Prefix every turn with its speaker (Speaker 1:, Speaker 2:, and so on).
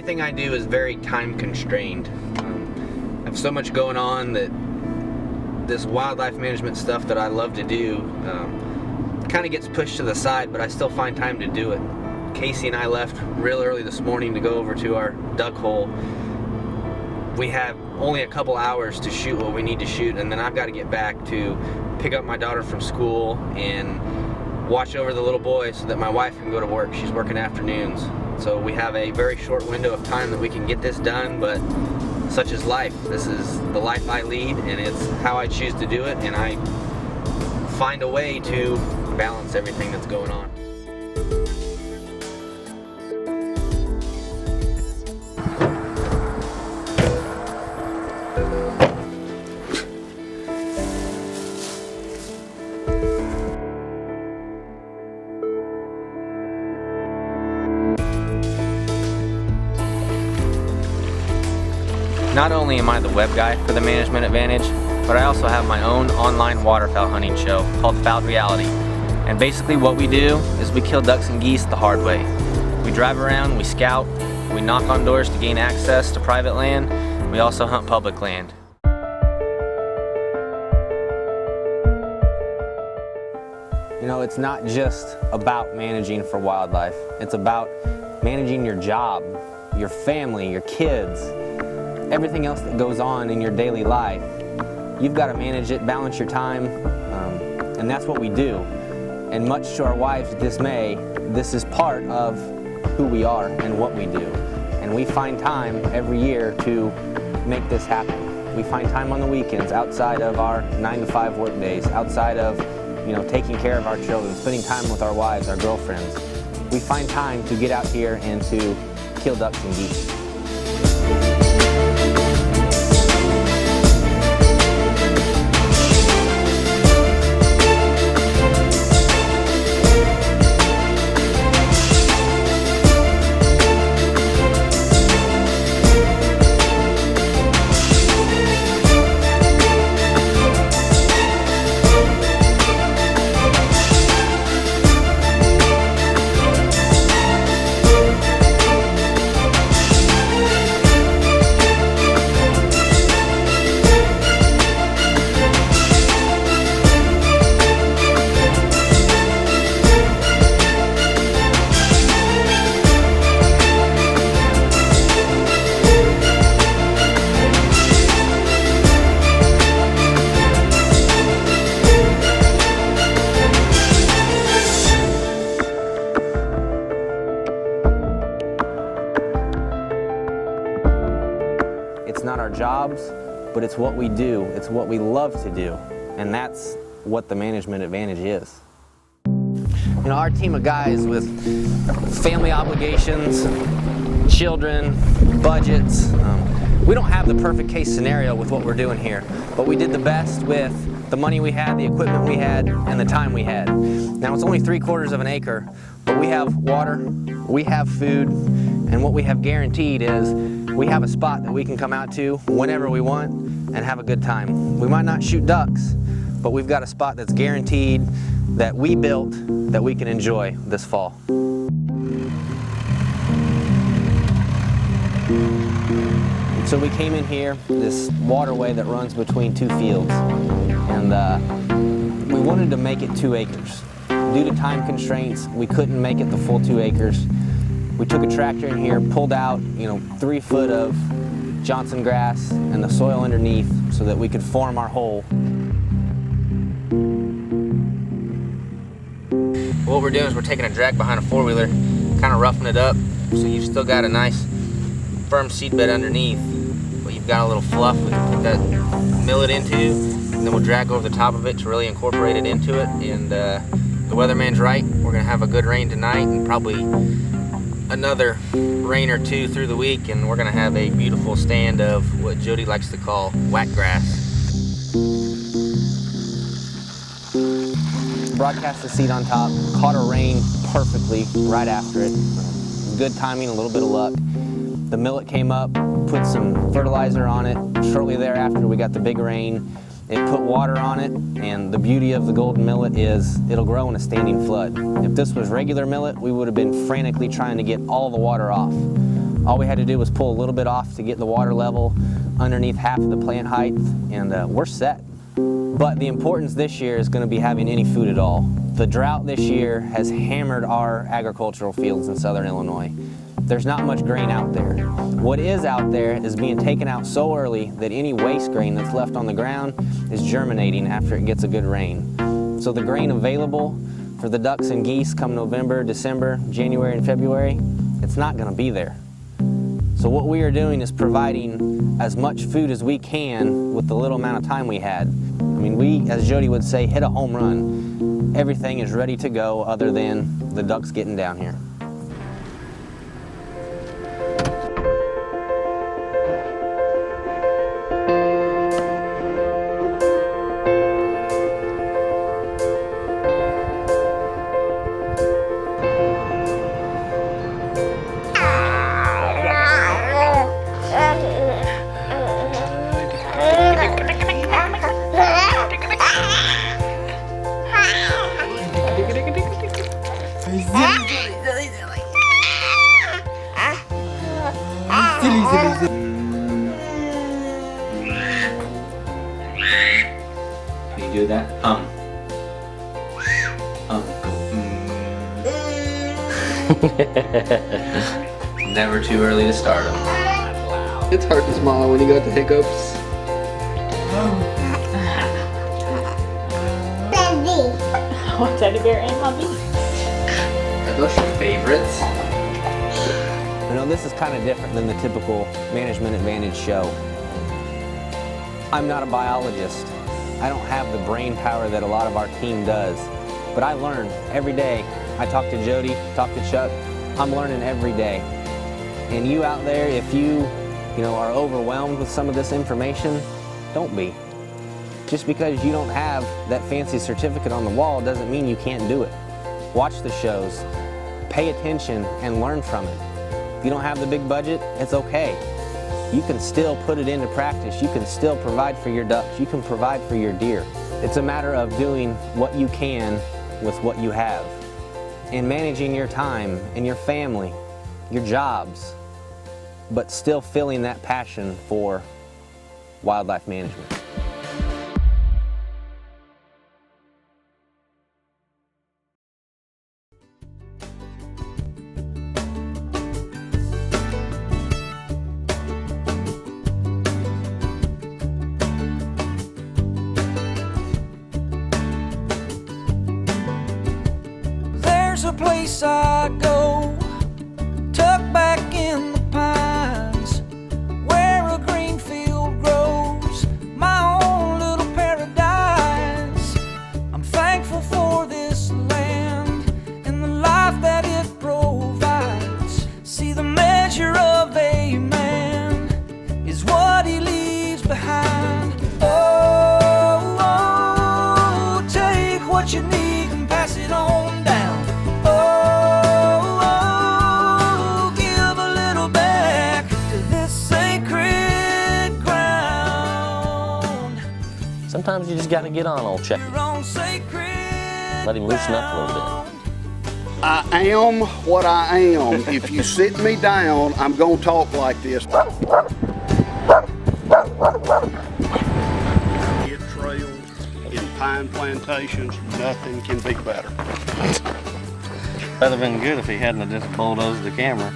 Speaker 1: everything I do is very time constrained. I have so much going on that this wildlife management stuff that I love to do kind of gets pushed to the side, but I still find time to do it. Casey and I left real early this morning to go over to our duck hole. We have only a couple hours to shoot what we need to shoot, and then I've got to get back to pick up my daughter from school and watch over the little boy so that my wife can go to work. She's working afternoons. So we have a very short window of time that we can get this done, but such is life. This is the life I lead, and it's how I choose to do it, and I find a way to balance everything that's going on. Not only am I the web guy for the Management Advantage, but I also have my own online waterfowl hunting show called Fowled Reality. And basically what we do is we kill ducks and geese the hard way. We drive around, we scout, we knock on doors to gain access to private land. We also hunt public land. You know, it's not just about managing for wildlife. It's about managing your job, your family, your kids, everything else that goes on in your daily life. You've got to manage it, balance your time, and that's what we do. And much to our wives' dismay, this is part of who we are and what we do. And we find time every year to make this happen. We find time on the weekends outside of our 9-to-5 work days, outside of, taking care of our children, spending time with our wives, our girlfriends. We find time to get out here and to kill ducks and geese. It's not our jobs, but it's what we do. It's what we love to do. And that's what the Management Advantage is. Our team of guys with family obligations, children, budgets, we don't have the perfect case scenario with what we're doing here, but we did the best with the money we had, the equipment we had, and the time we had. Now it's only 3/4 of an acre, but we have water, we have food, and what we have guaranteed is we have a spot that we can come out to whenever we want and have a good time. We might not shoot ducks, but we've got a spot that's guaranteed that we built that we can enjoy this fall. So we came in here, this waterway that runs between two fields, and we wanted to make it 2 acres. Due to time constraints, we couldn't make it the full 2 acres. We took a tractor in here, pulled out 3 foot of Johnson grass and the soil underneath so that we could form our hole. What we're doing is we're taking a drag behind a 4-wheeler, kind of roughing it up, so you've still got a nice firm seed bed underneath, but you've got a little fluff we can put that millet into, and then we'll drag over the top of it to really incorporate it into it. And the weatherman's right, we're going to have a good rain tonight and probably another rain or 2 through the week, and we're going to have a beautiful stand of what Jody likes to call whack grass. Broadcast the seed on top, caught a rain perfectly right after it. Good timing, a little bit of luck. The millet came up, put some fertilizer on it. Shortly thereafter we got the big rain. It put water on it, and the beauty of the golden millet is it'll grow in a standing flood. If this was regular millet, we would have been frantically trying to get all the water off. All we had to do was pull a little bit off to get the water level underneath half of the plant height, and we're set. But the importance this year is going to be having any food at all. The drought this year has hammered our agricultural fields in southern Illinois. There's not much grain out there. What is out there is being taken out so early that any waste grain that's left on the ground is germinating after it gets a good rain. So the grain available for the ducks and geese come November, December, January, and February, it's not going to be there. So what we are doing is providing as much food as we can with the little amount of time we had. I mean, we, as Jody would say, hit a home run. Everything is ready to go other than the ducks getting down here.
Speaker 2: How do you do that? Never too early to start them.
Speaker 3: It's hard to smile when you got the hiccups.
Speaker 4: Oh, teddy bear and puppy.
Speaker 2: Are those your favorites?
Speaker 1: You know, this is kind of different than the typical Management Advantage show. I'm not a biologist. I don't have the brain power that a lot of our team does. But I learn every day. I talk to Jody, talk to Chuck. I'm learning every day. And you out there, if you are overwhelmed with some of this information, don't be. Just because you don't have that fancy certificate on the wall doesn't mean you can't do it. Watch the shows, pay attention, and learn from it. If you don't have the big budget, it's okay. You can still put it into practice. You can still provide for your ducks. You can provide for your deer. It's a matter of doing what you can with what you have and managing your time and your family, your jobs, but still feeling that passion for wildlife management.
Speaker 5: There's a place I go, tucked back in the pines, where a green field grows, my own little paradise. I'm thankful for this land and the life that it provides. See, the measure of a man is what he leaves behind. Oh, oh, take what you need and pass it on down.
Speaker 6: Sometimes you just got to get on old Chucky. Let him loosen up a little bit.
Speaker 7: I am what I am. If you sit me down, I'm going to talk like this. It trails in pine plantations, nothing can be better.
Speaker 6: That'd have been good if he hadn't have just bulldozed the camera.